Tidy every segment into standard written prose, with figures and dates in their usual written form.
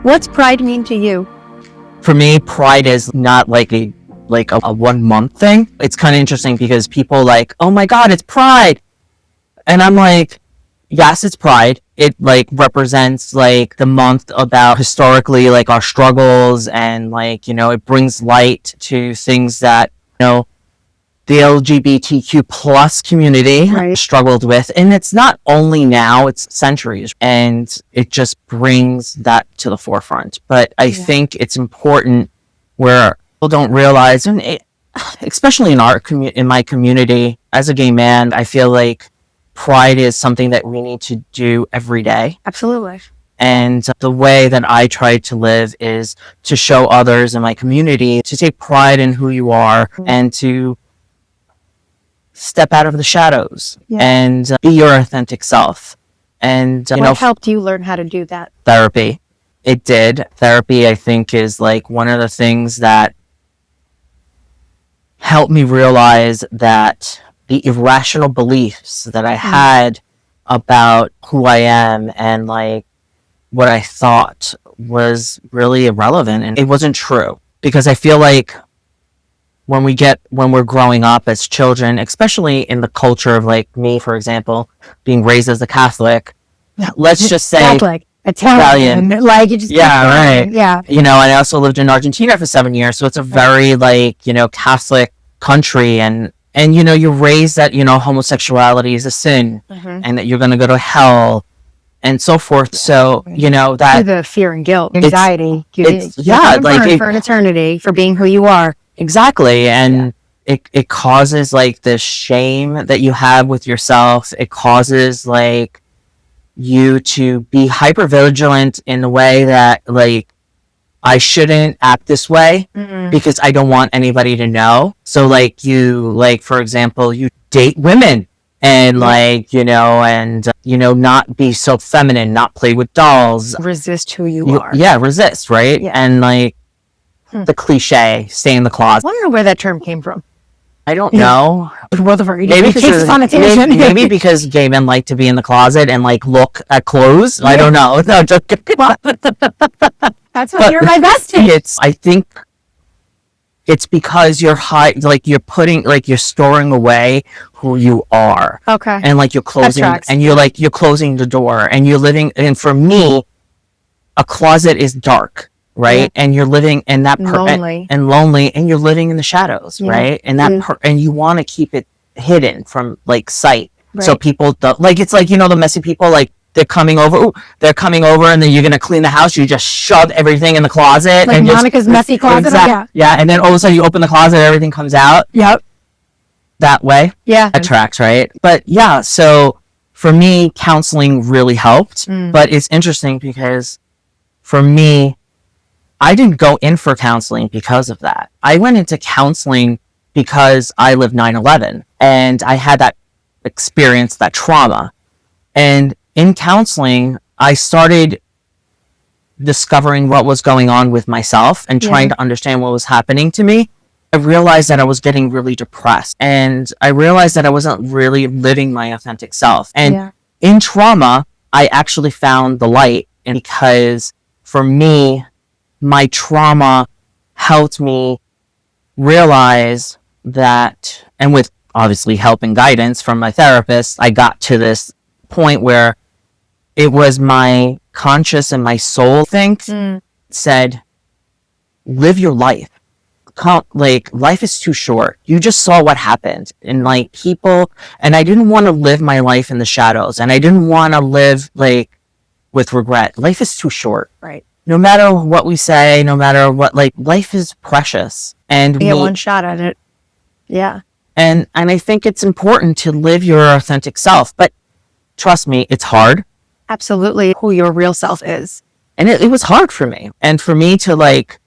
What's pride mean to you? For me, pride is not like a 1 month thing. It's kind of interesting because people like, oh my God, it's pride. And I'm like, yes, it's pride. It like represents like the month about historically like our struggles and like, it brings light to things that, the LGBTQ plus community struggled with. And it's not only now, it's centuries. And it just brings that to the forefront. But I think it's important where people don't realize, and especially in my community, as a gay man, I feel like pride is something that we need to do every day. Absolutely. And the way that I try to live is to show others in my community to take pride in who you are and to step out of the shadows and be your authentic self. And what helped you learn how to do that? Therapy. It did. Therapy, I think, is like one of the things that helped me realize that the irrational beliefs that I had about who I am and like what I thought was really irrelevant, and it wasn't true. Because I feel like when we're growing up as children, especially in the culture of like me, for example, being raised as a Catholic, let's just say Catholic, Italian, like you just right. Yeah. And I also lived in Argentina for 7 years, so it's a very like, Catholic country, and you're raised that, homosexuality is a sin and that you're going to go to hell and so forth. So, that the fear and guilt, anxiety, like for an eternity for being who you are. Exactly. And it causes like this shame that you have with yourself. It causes like you to be hyper vigilant in a way that like, I shouldn't act this way because I don't want anybody to know. So like for example, you date women and not be so feminine, not play with dolls. Resist who you are. Yeah, resist, right? Yeah. And like the cliche, stay in the closet. I wonder where that term came from. I don't know. Maybe because gay men like to be in the closet and like look at clothes. I don't know. No, just that's why you're my bestie. I think it's because you're you're storing away who you are. Okay. And like you're closing, and you're closing the door, and you're living. And for me, a closet is dark. Right. Yeah. And you're living in that lonely, and you're living in the shadows. Yeah. Right. And and you want to keep it hidden from like sight. Right. So people don't like, it's like, the messy people, like they're coming over and then you're going to clean the house. You just shove everything in the closet. Like and Monica's messy closet. Yeah. And then all of a sudden you open the closet, everything comes out. Yep. That way. Yeah. That tracks. Right. But yeah, so for me, counseling really helped, but it's interesting because for me, I didn't go in for counseling because of that. I went into counseling because I lived 9/11 and I had that experience, that trauma. And in counseling, I started discovering what was going on with myself and trying to understand what was happening to me. I realized that I was getting really depressed, and I realized that I wasn't really living my authentic self. And in trauma, I actually found the light, and because for me, my trauma helped me realize that, and with obviously help and guidance from my therapist, I got to this point where it was my conscious and my soul said, live your life. Like, life is too short. You just saw what happened. And like people, and I didn't want to live my life in the shadows, and I didn't want to live like with regret. Life is too short. Right. No matter what we say, no matter what, like, life is precious. And we get one shot at it. Yeah. And I think it's important to live your authentic self. But trust me, it's hard. Absolutely. Who your real self is. And it was hard for me. And for me to, like,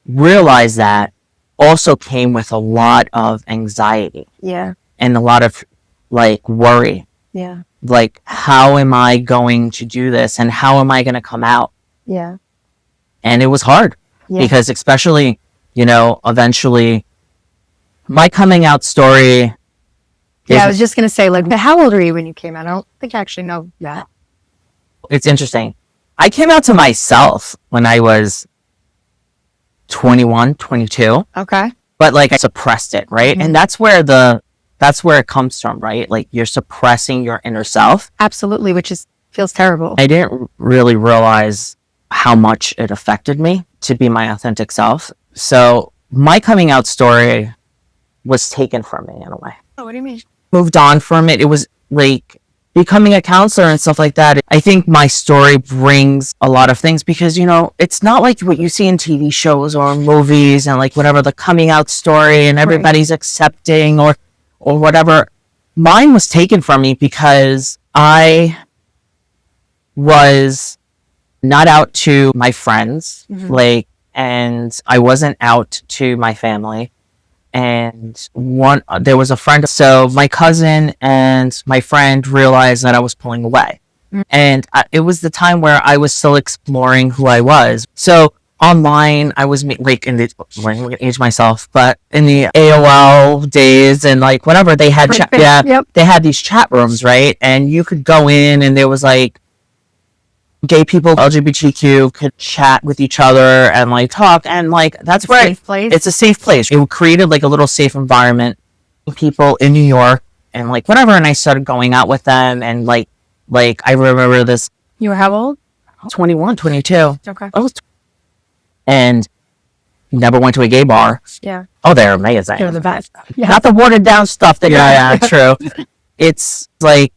realize that also came with a lot of anxiety. Yeah. And a lot of, like, worry. Yeah. Like, how am I going to do this? And how am I going to come out? Yeah. And it was hard because especially, eventually my coming out story. I was just going to say, like, how old were you when you came out? I don't think I actually know that. It's interesting. I came out to myself when I was 21, 22. Okay. But like I suppressed it, right? And that's where it comes from, right? Like you're suppressing your inner self. Absolutely, which feels terrible. I didn't really realize how much it affected me to be my authentic self. So my coming out story was taken from me in a way. Oh, what do you mean? Moved on from it. It was like becoming a counselor and stuff like that. I think my story brings a lot of things because, you know, it's not like what you see in TV shows or movies and like whatever, the coming out story and everybody's accepting or whatever. Mine was taken from me because I was not out to my friends, like, and I wasn't out to my family. And there was a friend, so my cousin and my friend realized that I was pulling away. And it was the time where I was still exploring who I was. So online, I was like I'm gonna age myself, but in the AOL days and like whatever, they had they had these chat rooms, right? And you could go in and there was like gay people, LGBTQ could chat with each other and like talk, and like that's where it's a safe place. It created like a little safe environment. People in New York and like whatever, and I started going out with them, and like I remember this. You were how old? 21, 22. Okay. And never went to a gay bar. Yeah. Oh, they're amazing. They're the best. Yeah. Not the watered down stuff that true. It's like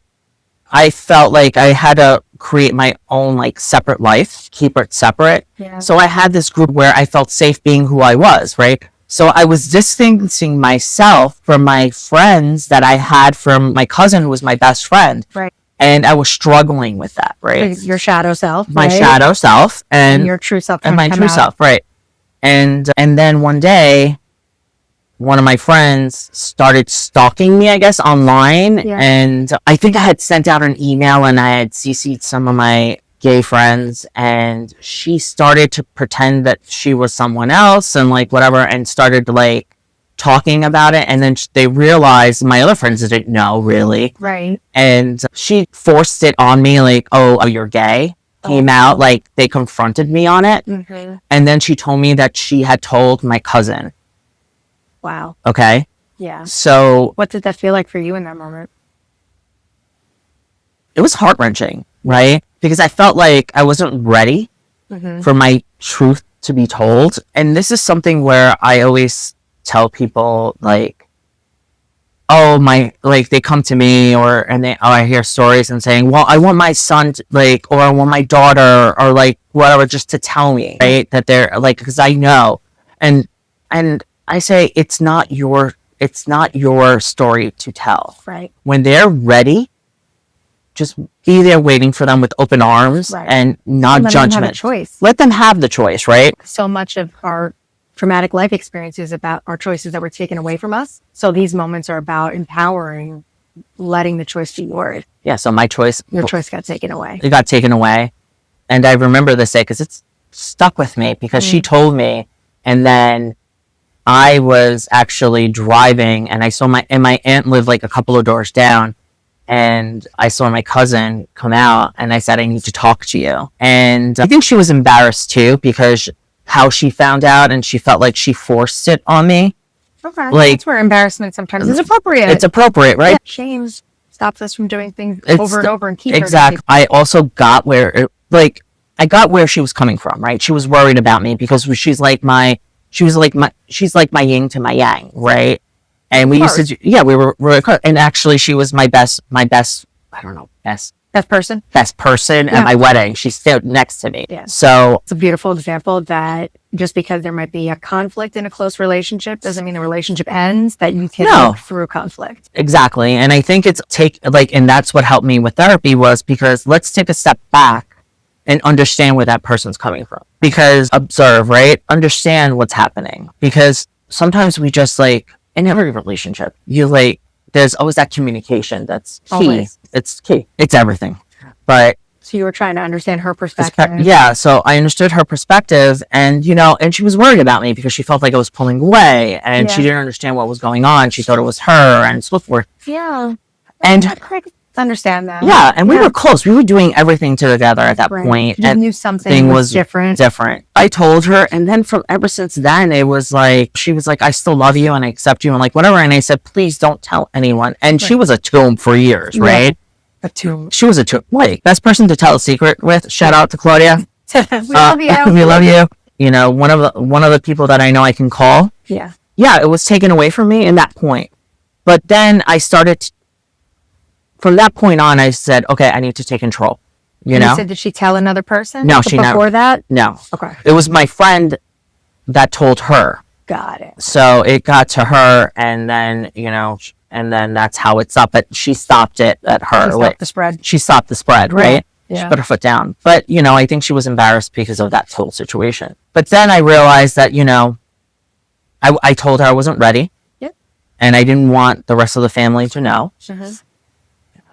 I felt like I had to create my own like separate life, keep it separate. Yeah. So I had this group where I felt safe being who I was, right? So I was distancing myself from my friends that I had from my cousin who was my best friend. Right. And I was struggling with that, right? Your shadow self. My shadow self and your true self. And my true self, right. And then one day, one of my friends started stalking me, I guess, online. Yeah. And I think I had sent out an email and I had CC'd some of my gay friends, and she started to pretend that she was someone else and like whatever, and started like talking about it. And then they realized my other friends didn't know really. Right. And she forced it on me like, oh, you're gay. Came out, like they confronted me on it. And then she told me that she had told my cousin. Wow. Okay. Yeah. So what did that feel like for you in that moment? It was heart-wrenching, right? Because I felt like I wasn't ready for my truth to be told. And this is something where I always tell people like, oh, they come to me I hear stories and saying, well, I want my son to, like, or I want my daughter or like whatever, just to tell me, right? That they're like, because I know. And I say, it's not your story to tell. Right. When they're ready, just be there waiting for them with open arms and not judgment. Let them have a choice. Let them have the choice, right? So much of our traumatic life experience is about our choices that were taken away from us. So these moments are about empowering, letting the choice be yours. Yeah, so your choice got taken away. It got taken away. And I remember this day because it's stuck with me because she told me, and then I was actually driving and I saw my aunt lived like a couple of doors down, and I saw my cousin come out and I said, I need to talk to you. And I think she was embarrassed too because how she found out, and she felt like she forced it on me. Okay. Like, that's where embarrassment sometimes is appropriate. It's appropriate, right? Yeah. Shame stops us from doing things over and over and keep exactly. I also got where she was coming from, right? She was worried about me because she's like my yin to my yang, right? And we used to do, we were really close. And actually she was my best person at my wedding. She stood next to me. Yeah. So it's a beautiful example that just because there might be a conflict in a close relationship doesn't mean the relationship ends, that you can work through conflict. Exactly. And I think and that's what helped me with therapy, was because let's take a step back and understand where that person's coming from. Because observe, right? Understand what's happening. Because sometimes we just in every relationship, there's always that communication that's key. Always. It's key. It's everything. But so you were trying to understand her perspective. Yeah. So I understood her perspective, and and she was worried about me because she felt like I was pulling away, and she didn't understand what was going on. She thought it was her, and so forth. Yeah. And understand that. Yeah, and we were close. We were doing everything together at that point. You and knew something was different. I told her, and then from ever since then, it was like, she was like, I still love you and I accept you and like whatever. And I said, please don't tell anyone. And she was a tomb for years, right? A tomb. She was a tomb. Like, best person to tell a secret with. Shout out to Claudia. We love you. We love you. You know, one of the people that I know I can call. Yeah. Yeah, it was taken away from me in that point. But then I started, from that point on, I said, okay, I need to take control. You know? Said, did she tell another person? No, she never. Before that? No. Okay. It was my friend that told her. Got it. So it got to her, and then, you know, and then that's how it's up. But she stopped it at her. She stopped the spread. She stopped the spread, right? Yeah. She put her foot down. But, you know, I think she was embarrassed because of that whole situation. But then I realized that, you know, I told her I wasn't ready. Yep. And I didn't want the rest of the family to know. Mm-hmm.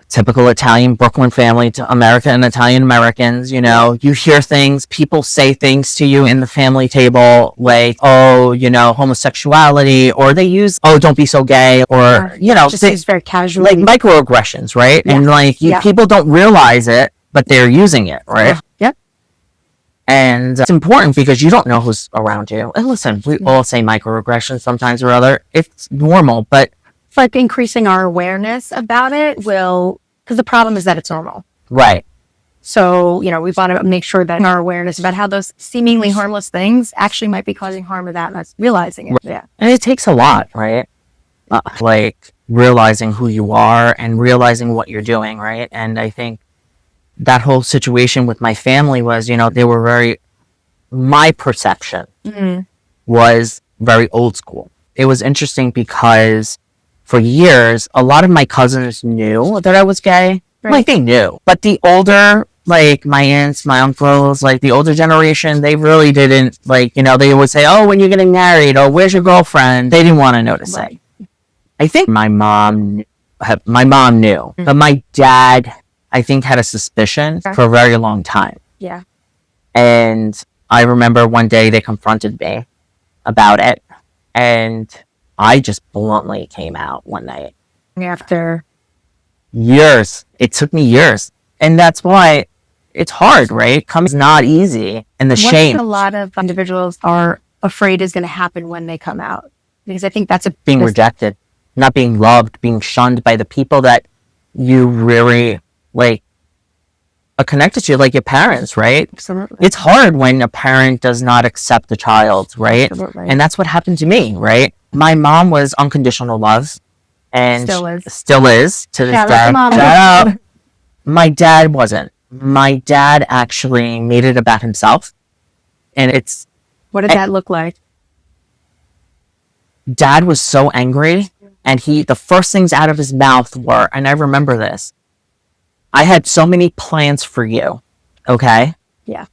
Typical Italian Brooklyn family to America and Italian Americans, you know, you hear things, people say things to you in the family table, like, oh, you know, homosexuality, or they use, oh, don't be so gay, or, you know, just use very casual, like microaggressions, right? Yeah. And like, people don't realize it, but they're using it, right? Yep. And it's important because you don't know who's around you. And listen, we all say microaggressions sometimes or other. It's normal, but it's like increasing our awareness about it will, because the problem is that it's normal. Right. So, you know, we want to make sure that our awareness about how those seemingly harmless things actually might be causing harm to that, and us realizing it. Right. Yeah. And it takes a lot, right? Like realizing who you are and realizing what you're doing, right? And I think that whole situation with my family was, you know, they were my perception was very old school. It was interesting because for years, a lot of my cousins knew that I was gay. Right. Like, they knew. But the older, like, my aunts, my uncles, like, the older generation, they really didn't, like, you know, they would say, oh, when you're getting married, or where's your girlfriend? They didn't want to notice it. I think my mom knew. But my dad, I think, had a suspicion for a very long time. Yeah. And I remember one day they confronted me about it. And I just bluntly came out one night. After years. It took me years. And that's why it's hard, right? It's not easy. And the shame. A lot of individuals are afraid is going to happen when they come out. Because I think that's being rejected, not being loved, being shunned by the people that you really, like, are connected to, like your parents, right? Absolutely. It's hard when a parent does not accept a child, right? Absolutely. And that's what happened to me, right? My mom was unconditional love, and still is to this day. Shout out. My dad wasn't. My dad actually made it about himself, and it's. What did that look like? Dad was so angry, and the first things out of his mouth were, and I remember this, I had so many plans for you, okay? Yeah.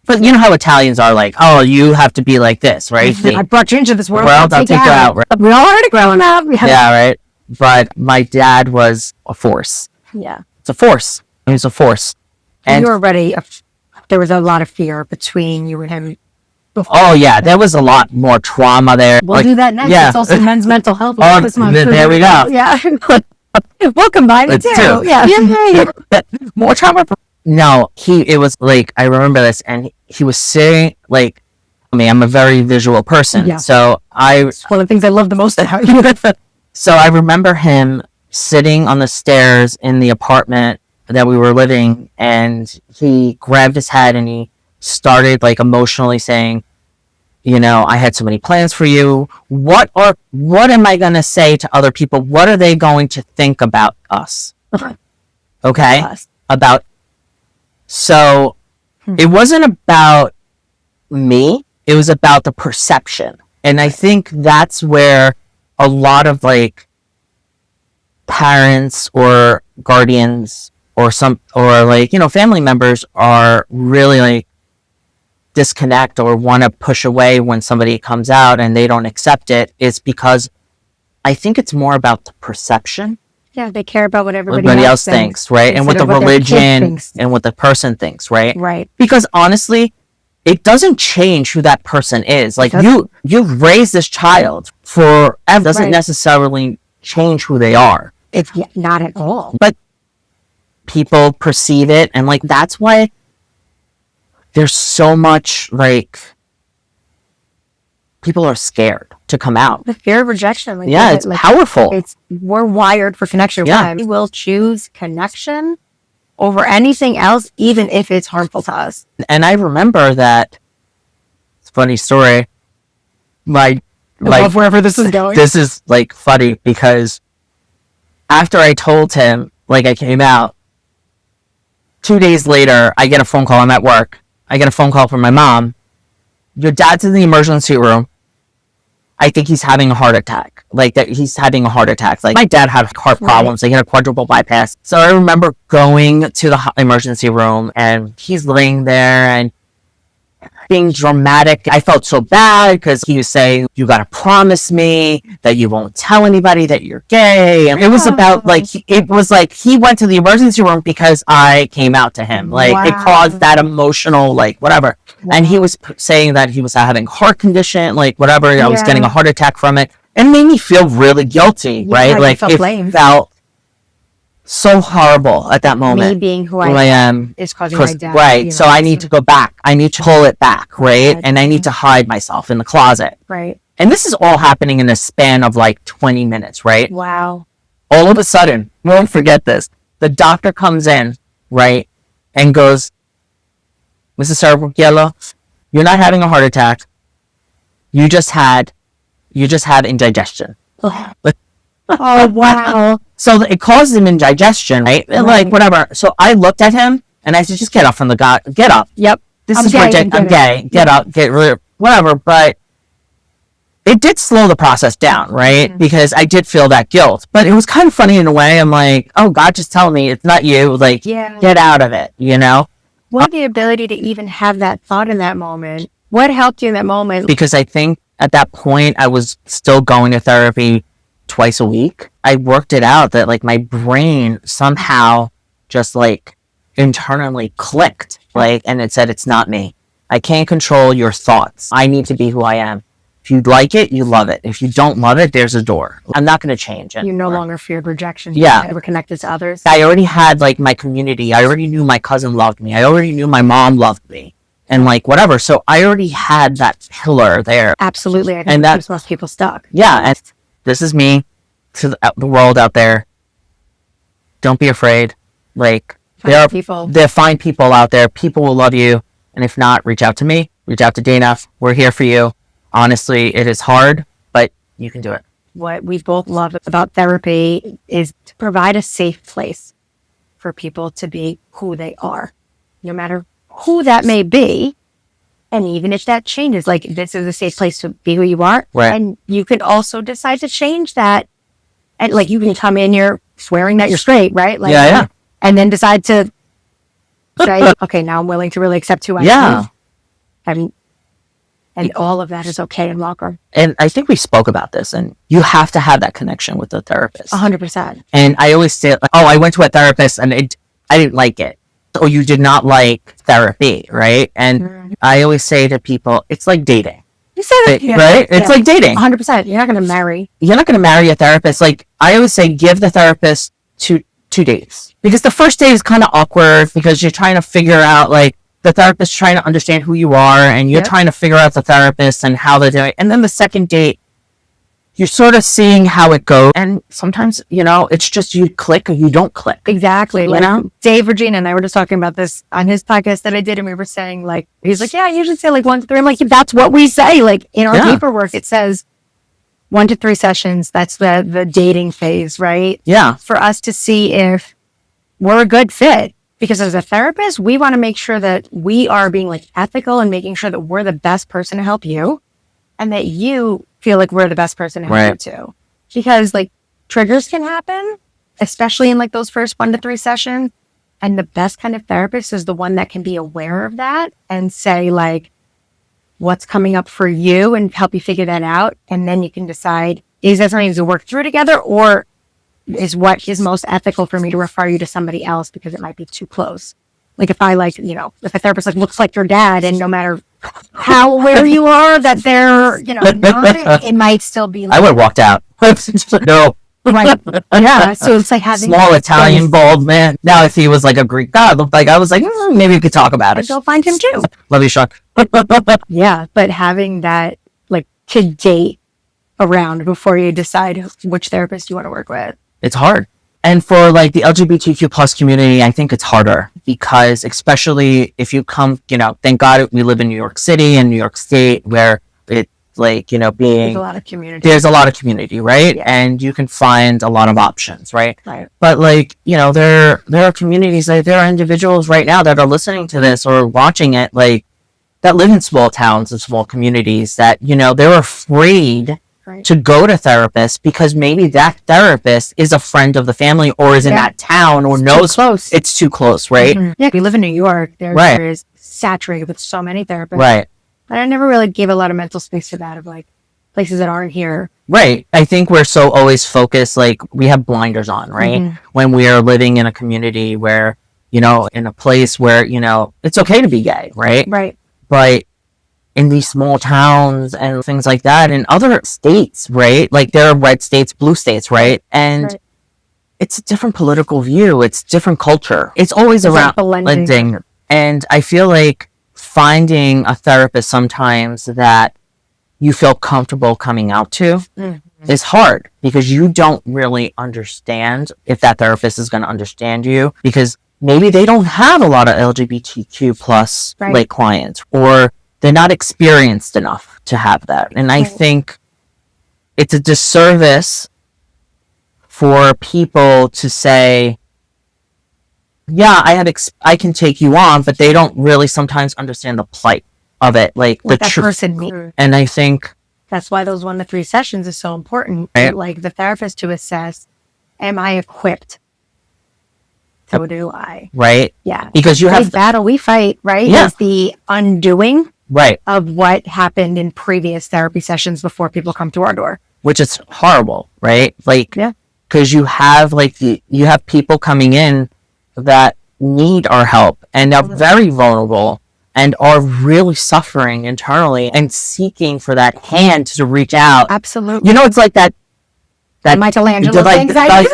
But you know how Italians are, like, oh, you have to be like this, right? I brought you into this world. I'll take you out. Right? We're already growing up. Yeah, right? But my dad was a force. Yeah. It's a force. He was a force. And you were already, there was a lot of fear between you and him. Oh, yeah. There was a lot more trauma there. We'll do that next. Yeah. It's also men's mental health. There we go. Yeah. We'll combine it too. Yeah. More trauma. No, it was like, I remember this, and he was saying, like, I mean, I'm a very visual person. Yeah. So it's one of the things I love the most about you. So I remember him sitting on the stairs in the apartment that we were living, and he grabbed his head and he started, like, emotionally saying, you know, I had so many plans for you. What am I going to say to other people? What are they going to think about us? Okay? So it wasn't about me. It was about the perception. And I think that's where a lot of, like, parents or guardians or like, you know, family members are really, like, disconnect or want to push away when somebody comes out and they don't accept it, is because I think it's more about the perception. Yeah, they care about what everybody else thinks, right? And what the religion and what the person thinks, right? Right. Because honestly, it doesn't change who that person is. Like, you've raised this child forever. Doesn't necessarily change who they are. It's not at all. But people perceive it. And like, that's why there's so much, like, people are scared to come out. The fear of rejection. Like, yeah, it's powerful. We're wired for connection. Yeah. We will choose connection over anything else, even if it's harmful to us. And I remember that, it's a funny story. I love wherever this is going. This is like funny because after I told him, like, I came out, 2 days later, I get a phone call. I'm at work. I get a phone call from my mom. Your dad's in the emergency room. I think he's having a heart attack. Like, that he's having a heart attack. Like, my dad had heart problems. He had a quadruple bypass. So I remember going to the emergency room, and he's laying there and being dramatic. I felt so bad because he was saying, you gotta promise me that you won't tell anybody that you're gay. And it was about, like, it was like he went to the emergency room because I came out to him. Like, it caused that emotional, like, whatever. And he was saying that he was having heart condition, like, whatever. I was getting a heart attack from it. It made me feel really guilty, right? Like, it felt so horrible at that moment. Me being who I am is causing my dad. Right. So I need to go back. I need to pull it back, right? And I need to hide myself in the closet. Right. And this is all happening in a span of like 20 minutes, right? Wow. All of a sudden, won't forget this. The doctor comes in, right? And goes, Mrs. Sarabukielo, you're not having a heart attack. You just have indigestion. Oh, wow. So it caused him indigestion, right? And like, whatever. So I looked at him and I said, just get up from the god. Get up. Yep. This is ridiculous. I'm gay. Get up. Get rid of whatever. But it did slow the process down, right? Mm-hmm. Because I did feel that guilt. But it was kind of funny in a way. I'm like, oh, God, just tell me it's not you. Like, get out of it, you know? What the ability to even have that thought in that moment? What helped you in that moment? Because I think at that point I was still going to therapy twice a week. I worked it out that like my brain somehow just like internally clicked, like, and it said, it's not me. I can't control your thoughts. I need to be who I am. If you like it, you love it. If you don't love it, there's a door. I'm not going to change it. You no longer feared rejection. Yeah. You were connected to others. I already had like my community. I already knew my cousin loved me. I already knew my mom loved me. And like whatever. So I already had that pillar there. Absolutely. I think that keeps most people stuck. Yeah. And this is me to the world out there. Don't be afraid. Like, there are fine people out there. People will love you. And if not, reach out to me. Reach out to Dana. We're here for you. Honestly, it is hard, but you can do it. What we both love about therapy is to provide a safe place for people to be who they are, no matter who that may be. And even if that changes, like, this is a safe place to be who you are. Right. And you can also decide to change that. And like, you can come in here swearing that you're straight, right? Like, yeah. And then decide to say, okay, now I'm willing to really accept who I am. And all of that is okay and welcome. And I think we spoke about this, and you have to have that connection with the therapist. 100%. And I always say, oh, I went to a therapist and I didn't like it. So you did not like therapy, right? And I always say to people, it's like dating. You said it, right? It's like dating. 100%. You're not going to marry. You're not going to marry a therapist. Like, I always say, give the therapist two dates. Because the first date is kind of awkward because you're trying to figure out, like, the therapist trying to understand who you are, and you're trying to figure out the therapist and how they're doing. And then the second date, you're sort of seeing how it goes. And sometimes, it's just you click or you don't click. Exactly. You know? Dave, Regina, and I were just talking about this on his podcast that I did, and we were saying, like, he's like, yeah, I usually say like 1 to 3. I'm like, that's what we say. Like, in our paperwork, it says 1 to 3 sessions. That's the dating phase, right? Yeah. For us to see if we're a good fit. Because as a therapist, we want to make sure that we are being like ethical and making sure that we're the best person to help you, and that you feel like we're the best person to help you too. Because like triggers can happen, especially in like those first 1 to 3 sessions. And the best kind of therapist is the one that can be aware of that and say like, what's coming up for you, and help you figure that out. And then you can decide, is that something to work through together, or is what is most ethical for me to refer you to somebody else because it might be too close. Like if I like, if a therapist like looks like your dad, and no matter how aware you are that they're, not, it might still be like, I would have walked out. No, Right. Yeah. So it's like having small Italian bald man. Now, if he was like a Greek god, looked like I was like, maybe we could talk about it. Go find him too. Love you, Sean. Yeah, but having that like to date around before you decide which therapist you want to work with. It's hard. And for like the LGBTQ plus community, I think it's harder because especially if you come, thank God we live in New York City and New York State where it's like, there's a lot of community. There's a lot of community, right? Yeah. And you can find a lot of options, right? Right. But like, there are communities, like there are individuals right now that are listening to this or watching it, like that live in small towns and small communities that, they're afraid to go to therapists because maybe that therapist is a friend of the family or is in that town or knows close. It's too close, right? Mm-hmm. Yeah, we live in New York. There is saturated with so many therapists. Right. But I never really gave a lot of mental space to that of like places that aren't here. Right. I think we're so always focused, like we have blinders on, right? Mm-hmm. When we are living in a community where, in a place where, it's okay to be gay, right? Right. But in these small towns and things like that in other states, right? Like there are red states, blue states, right? And it's a different political view. It's different culture. It's always around blending. And I feel like finding a therapist sometimes that you feel comfortable coming out to is hard because you don't really understand if that therapist is going to understand you because maybe they don't have a lot of LGBTQ plus like clients or they're not experienced enough to have that. And I think it's a disservice for people to say, yeah, I can take you on, but they don't really sometimes understand the plight of it. Like what that person means. And I think that's why those 1 to 3 sessions is so important. Right? Like the therapist to assess, am I equipped? So do I. Right? Yeah. Because you have battle we fight, right? Yeah. Is the undoing of what happened in previous therapy sessions before people come to our door. Which is horrible, right? Like, because you have you have people coming in that need our help and are very vulnerable and are really suffering internally and seeking for that hand to reach out. Absolutely. It's like that Michelangelo anxiety.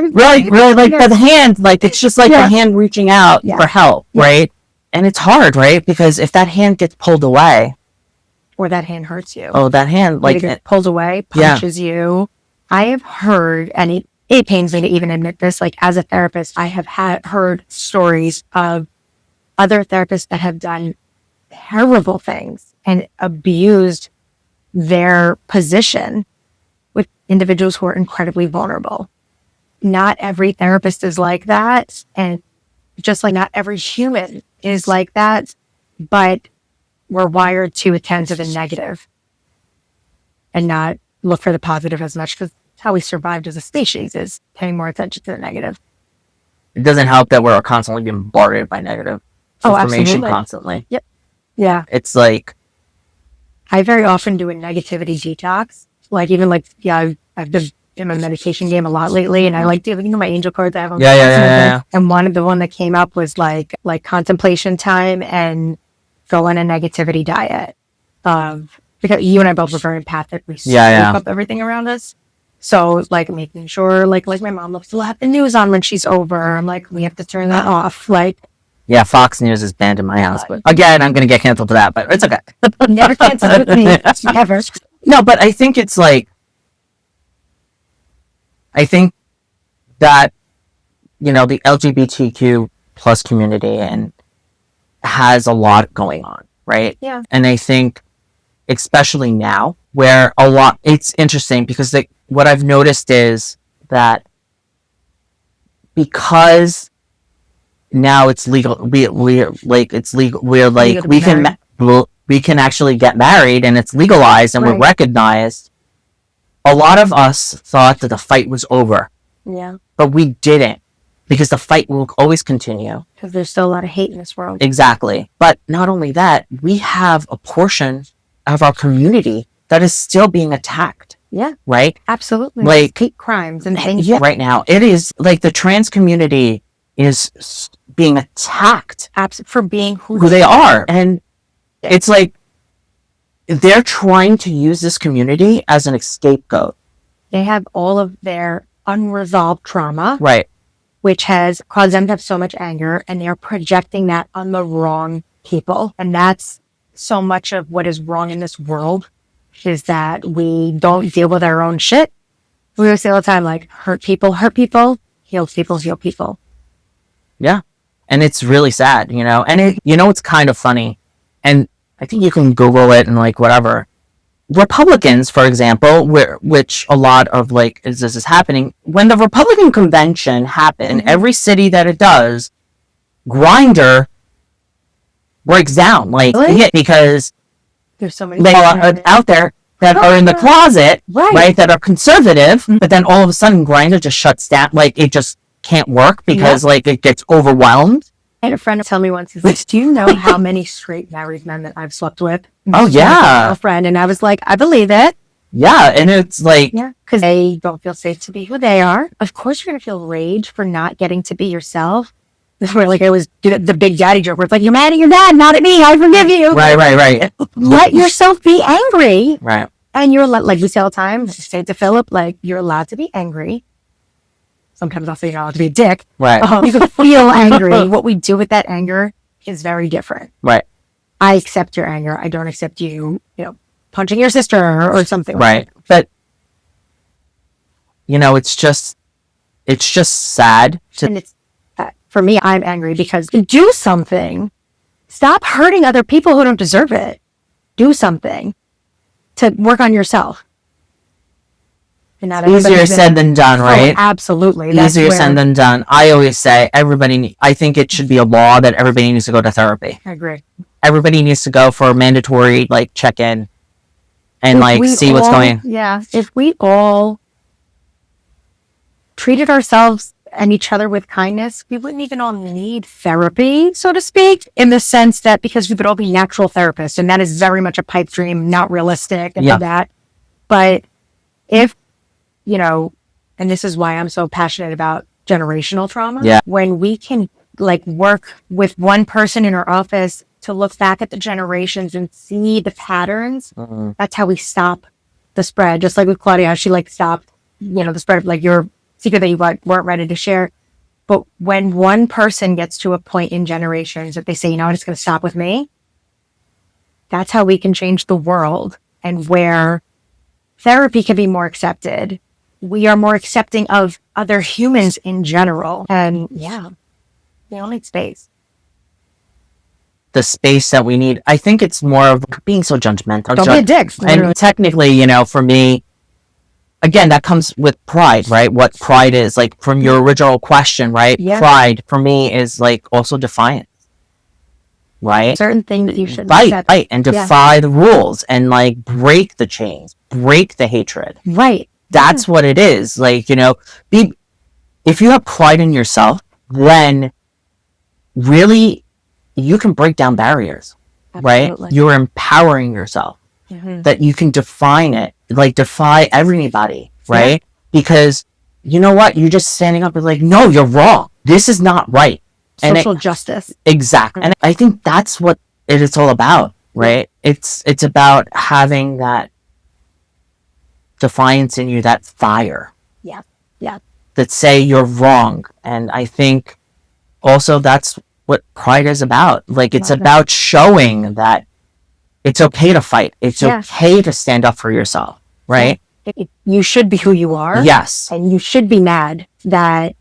Really like the hand, like it's just like the hand reaching out for help, right? And it's hard, right? Because if that hand gets pulled away, or that hand hurts you. Oh, that hand like it pulls away, punches you. I have heard, and it pains me to even admit this, like as a therapist, I have heard stories of other therapists that have done terrible things and abused their position with individuals who are incredibly vulnerable. Not every therapist is like that, and just like not every human is like that, but we're wired to attend to the negative and not look for the positive as much because it's how we survived as a species is paying more attention to the negative. It doesn't help that we're constantly being bombarded by negative information constantly. Yep. Yeah. It's like I very often do a negativity detox. Like even like, I've been in my meditation game a lot lately and I like doing my angel cards. I have them. Yeah. And the one that came up was like contemplation time and go on a negativity diet. Because you and I both were very empathic. We soak up everything around us. So like making sure like my mom loves to have the news on when she's over. I'm like, we have to turn that off. Like, yeah, Fox News is banned in my house, but again, I'm going to get canceled for that, but it's okay. Never canceled with me. Never. No, but I think it's like, I think that, the LGBTQ plus community and has a lot going on, right? Yeah. And I think, especially now, where it's interesting because what I've noticed is that because now it's legal, it's legal. We're like we can actually get married and it's legalized and we're recognized. A lot of us thought that the fight was over. Yeah. But we didn't because the fight will always continue. Because there's still a lot of hate in this world. Exactly. But not only that, we have a portion of our community that is still being attacked. Yeah. Right? Absolutely. Like hate crimes and things. Yeah. Right now, it is like the trans community is being attacked for being who they are. And it's like, they're trying to use this community as an scapegoat. They have all of their unresolved trauma. Right. Which has caused them to have so much anger, and they're projecting that on the wrong people. And that's so much of what is wrong in this world, is that we don't deal with our own shit. We always say all the time, like, hurt people, heal people, heal people. Yeah. And it's really sad, you know? And it's kind of funny. And I think you can Google it and like whatever. Republicans, for example, which a lot of like this is happening, when the Republican convention happened, every city that it does, Grindr breaks down, like because there's so many people out there that are in the closet, right, that are conservative, but then all of a sudden Grindr just shuts down, like it just can't work because like it gets overwhelmed. I had a friend tell me once, he's like, do you know how many straight married men that I've slept with? Oh, yeah. A friend. And I was like, I believe it. Yeah. And it's like, because they don't feel safe to be who they are. Of course, you're going to feel rage for not getting to be yourself. This is where like I was the big daddy joke where it's like, you're mad at your dad, not at me. I forgive you. Right. Let yourself be angry. Right. And you're like we say all the time, say to Philip, like, you're allowed to be angry. Sometimes I'll say you're allowed to be a dick. Right. You can feel angry. What we do with that anger is very different. Right. I accept your anger. I don't accept you, punching your sister or something. Right. Like that. But, it's just sad. And it's, for me, I'm angry because do something. Stop hurting other people who don't deserve it. Do something to work on yourself. And not easier said than done, right? Oh, absolutely. Easier said than done. I always say I think it should be a law that everybody needs to go to therapy. I agree. Everybody needs to go for a mandatory like check-in and see what's going on. Yeah. If we all treated ourselves and each other with kindness, we wouldn't even all need therapy, so to speak, in the sense that because we would all be natural therapists, and that is very much a pipe dream, not realistic and all that. But if and this is why I'm so passionate about generational trauma. Yeah. When we can work with one person in our office to look back at the generations and see the patterns, that's how we stop the spread. Just like with Claudia, she stopped, the spread of your secret that you weren't ready to share. But when one person gets to a point in generations that they say, it's going to stop with me, that's how we can change the world, and where therapy can be more accepted. We are more accepting of other humans in general. And we all need space. The space that we need. I think it's more of being so judgmental. Don't be a dick. And technically, for me, again, that comes with pride, right? What pride is, from your original question, right? Yeah. Pride for me is also defiance, right? Certain things you should accept. Right, and defy the rules and break the chains, break the hatred. Right. That's what it is. If you have pride in yourself, then really you can break down barriers. Absolutely. Right? You're empowering yourself. That you can define it, defy everybody, right? Yeah. Because you know what? You're just standing up and no, you're wrong. This is not right. Social justice. Exactly. And I think that's what it's all about, right? It's about having that defiance in you, that fire. Yeah. Yeah. That say you're wrong. And I think also that's what pride is about. It's about showing that it's okay to fight. It's okay to stand up for yourself, right? You should be who you are. Yes. And you should be mad that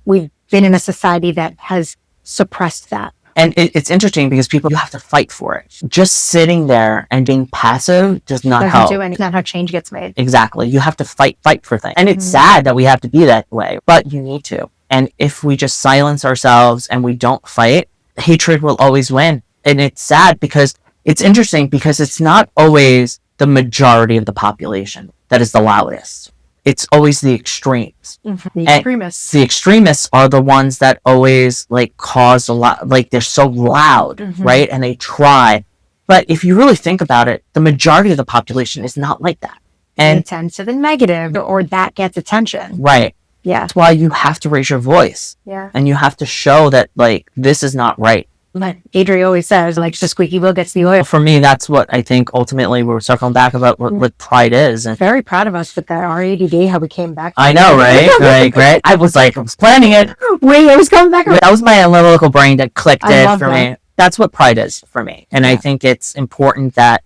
we've been in a society that has suppressed that. And it's interesting because you have to fight for it. Just sitting there and being passive does not help. It's not how change gets made. Exactly. You have to fight for things. And it's sad that we have to be that way, but you need to. And if we just silence ourselves and we don't fight, hatred will always win. And it's sad because it's interesting because it's not always the majority of the population that is the loudest. It's always the extremes. The extremists. The extremists are the ones that always cause a lot, they're so loud, right? And they try. But if you really think about it, the majority of the population is not like that. And it tends to the negative, or that gets attention. Right. Yeah. That's why you have to raise your voice. Yeah. And you have to show that this is not right. But Adri always says, like, the squeaky wheel gets the oil. For me, that's what I think ultimately we're circling back about what pride is. And very proud of us with that our ADD, how we came back. I know, right? Right. I was planning it. Wait, it was coming back. That was my analytical brain that clicked it for me. That's what pride is for me. And I think it's important that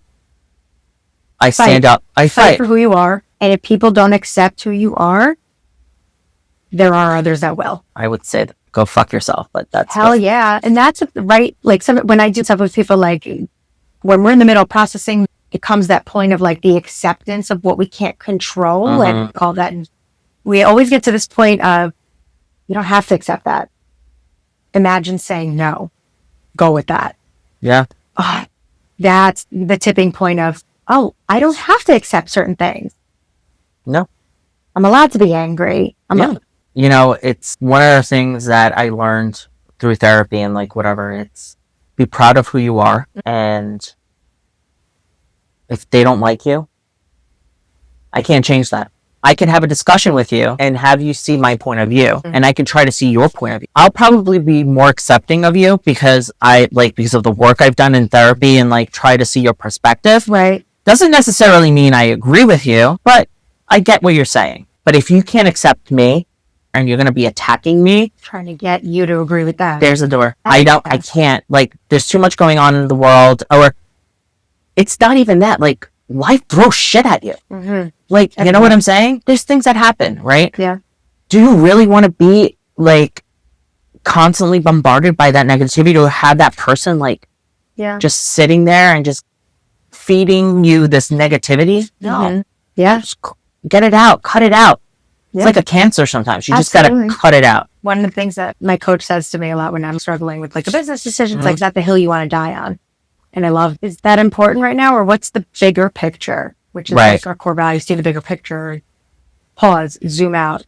I stand up. I fight for who you are. And if people don't accept who you are, there are others that will. I would say that. Go fuck yourself, but that's hell yeah. And that's right. Like when I do stuff with people, like when we're in the middle of processing, it comes that point of like the acceptance of what we can't control and all that. And we always get to this point of, you don't have to accept that. Imagine saying no. Go with that. Yeah. That's the tipping point of, oh, I don't have to accept certain things. No. I'm allowed to be angry. You know, it's one of the things that I learned through therapy and like whatever, it's be proud of who you are. And if they don't like you, I can't change that. I can have a discussion with you and have you see my point of view and I can try to see your point of view. I'll probably be more accepting of you because because of the work I've done in therapy and like try to see your perspective. Right. Doesn't necessarily mean I agree with you, but I get what you're saying. But if you can't accept me, and you're going to be attacking me, trying to get you to agree with that. There's a door. I can't, like, there's too much going on in the world, or it's not even that, like, life throws shit at you. Like, you know what I'm saying? There's things that happen, right? Yeah. Do you really want to be, like, constantly bombarded by that negativity, or have that person, like, just sitting there and just feeding you this negativity? No. Yeah. Just get it out. Cut it out. It's like a cancer sometimes. You just got to cut it out. One of the things that my coach says to me a lot when I'm struggling with like a business decision, it's like, is that the hill you want to die on? And I love, is that important right now? Or what's the bigger picture? Which is like our core values, see the bigger picture, pause, zoom out.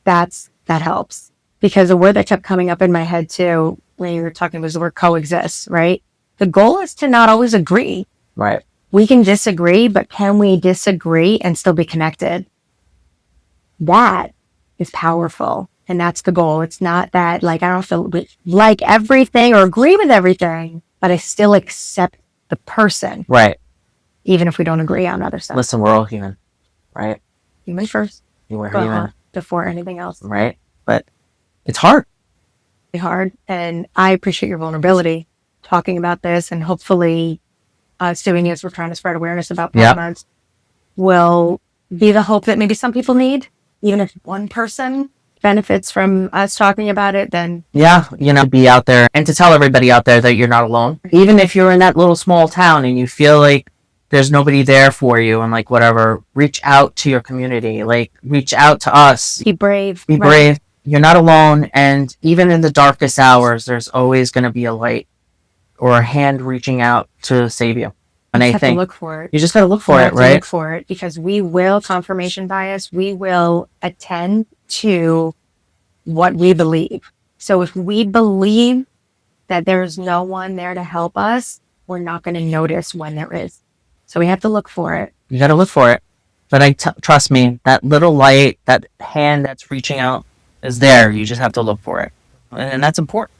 That helps. Because the word that kept coming up in my head too, when you were talking, was the word coexist, right? The goal is to not always agree. Right. We can disagree, but can we disagree and still be connected? That is powerful. And that's the goal. It's not that like, I don't have to like everything or agree with everything, but I still accept the person. Right. Even if we don't agree on other stuff. Listen, we're all human, right? Human first. You were human. Before anything else. Right. But it's hard. It's hard. And I appreciate your vulnerability talking about this, and hopefully us doing this, we're trying to spread awareness about Pride will be the hope that maybe some people need. Even if one person benefits from us talking about it, then... Yeah, be out there and to tell everybody out there that you're not alone. Even if you're in that little small town and you feel like there's nobody there for you and like whatever, reach out to your community. Like, reach out to us. Be brave. Be brave. You're not alone. And even in the darkest hours, there's always going to be a light or a hand reaching out to save you. And I think to look for it. You just got to look for it, right? Look for it, because we will confirmation bias. We will attend to what we believe. So if we believe that there is no one there to help us, we're not going to notice when there is. So we have to look for it. You got to look for it. But trust me, that little light, that hand that's reaching out is there. You just have to look for it. And that's important.